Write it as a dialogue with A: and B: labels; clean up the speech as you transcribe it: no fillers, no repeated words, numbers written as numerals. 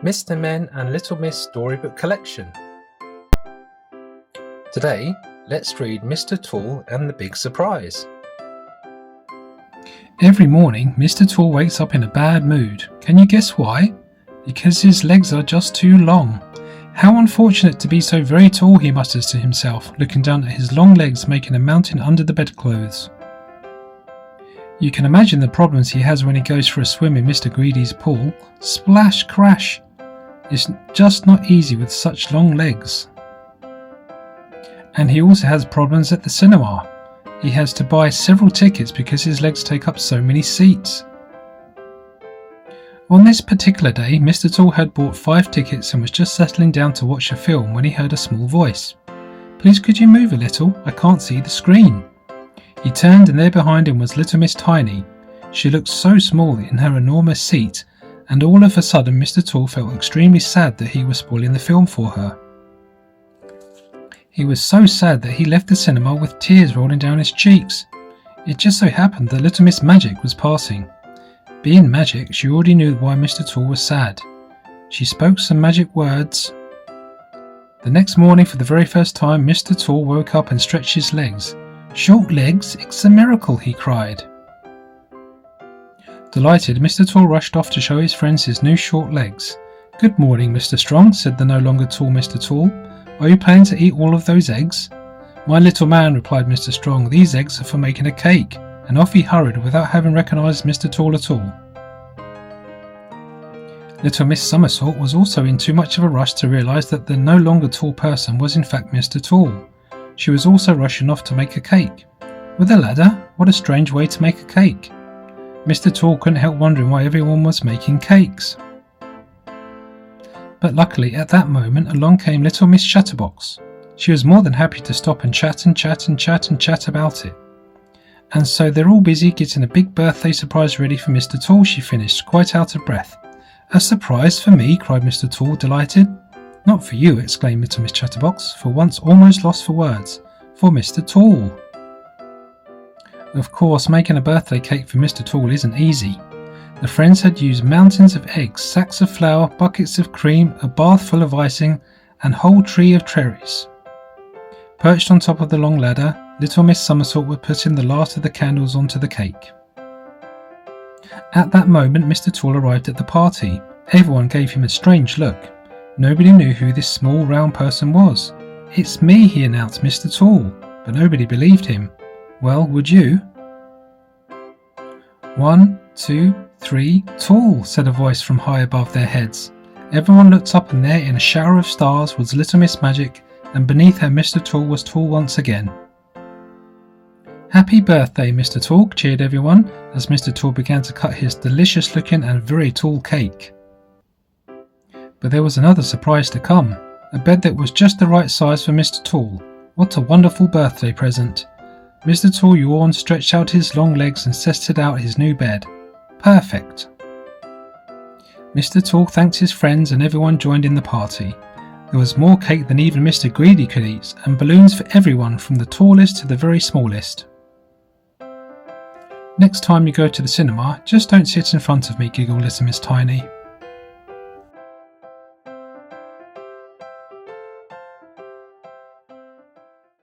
A: Mr. Men and Little Miss Storybook Collection. Today, let's read Mr. Tall and the Big Surprise.
B: Every morning, Mr. Tall wakes up in a bad mood. Can you guess why? Because his legs are just too long. How unfortunate to be so very tall, he mutters to himself, looking down at his long legs making a mountain under the bedclothes. You can imagine the problems he has when he goes for a swim in Mr. Greedy's pool. Splash, crash! It's just not easy with such long legs. And he also has problems at the cinema. He has to buy several tickets because his legs take up so many seats. On this particular day, Mr. Tall had bought 5 tickets and was just settling down to watch a film when he heard a small voice. "Please could you move a little? I can't see the screen." He turned and there behind him was Little Miss Tiny. She looked so small in her enormous seat, and all of a sudden Mr. Tall felt extremely sad that he was spoiling the film for her. He was so sad that he left the cinema with tears rolling down his cheeks. It just so happened that Little Miss Magic was passing. Being Magic, she already knew why Mr. Tall was sad. She spoke some magic words. The next morning, for the very first time, Mr. Tall woke up and stretched his legs. "Short legs, it's a miracle," he cried. Delighted, Mr. Tall rushed off to show his friends his new short legs. "Good morning, Mr. Strong," said the no longer tall Mr. Tall. "Are you planning to eat all of those eggs?" "My little man," replied Mr. Strong, "these eggs are for making a cake," and off he hurried without having recognised Mr. Tall at all. Little Miss Somersault was also in too much of a rush to realise that the no longer tall person was in fact Mr. Tall. She was also rushing off to make a cake. With a ladder? What a strange way to make a cake. Mr. Tall couldn't help wondering why everyone was making cakes. But luckily at that moment along came Little Miss Chatterbox. She was more than happy to stop and chat and chat and chat and chat about it. "And so they're all busy getting a big birthday surprise ready for Mr. Tall," she finished, quite out of breath. "A surprise for me?" cried Mr. Tall, delighted. "Not for you," exclaimed Little Miss Chatterbox, for once almost lost for words. "For Mr. Tall." Of course, making a birthday cake for Mr. Tall isn't easy. The friends had used mountains of eggs, sacks of flour, buckets of cream, a bath full of icing, and a whole tree of cherries. Perched on top of the long ladder, Little Miss Somersault was putting the last of the candles onto the cake. At that moment, Mr. Tall arrived at the party. Everyone gave him a strange look. Nobody knew who this small round person was. "It's me," he announced, "Mr. Tall," but nobody believed him. Well, would you? "1, 2, 3, tall," said a voice from high above their heads. Everyone looked up, and there in a shower of stars was Little Miss Magic, and beneath her Mr. Tall was tall once again. "Happy birthday, Mr. Tall," cheered everyone as Mr. Tall began to cut his delicious looking and very tall cake. But there was another surprise to come. A bed that was just the right size for Mr. Tall. What a wonderful birthday present. Mr. Tall yawned, stretched out his long legs and tested out his new bed. Perfect. Mr. Tall thanked his friends and everyone joined in the party. There was more cake than even Mr. Greedy could eat, and balloons for everyone from the tallest to the very smallest. "Next time you go to the cinema, just don't sit in front of me," giggled Little Miss Tiny.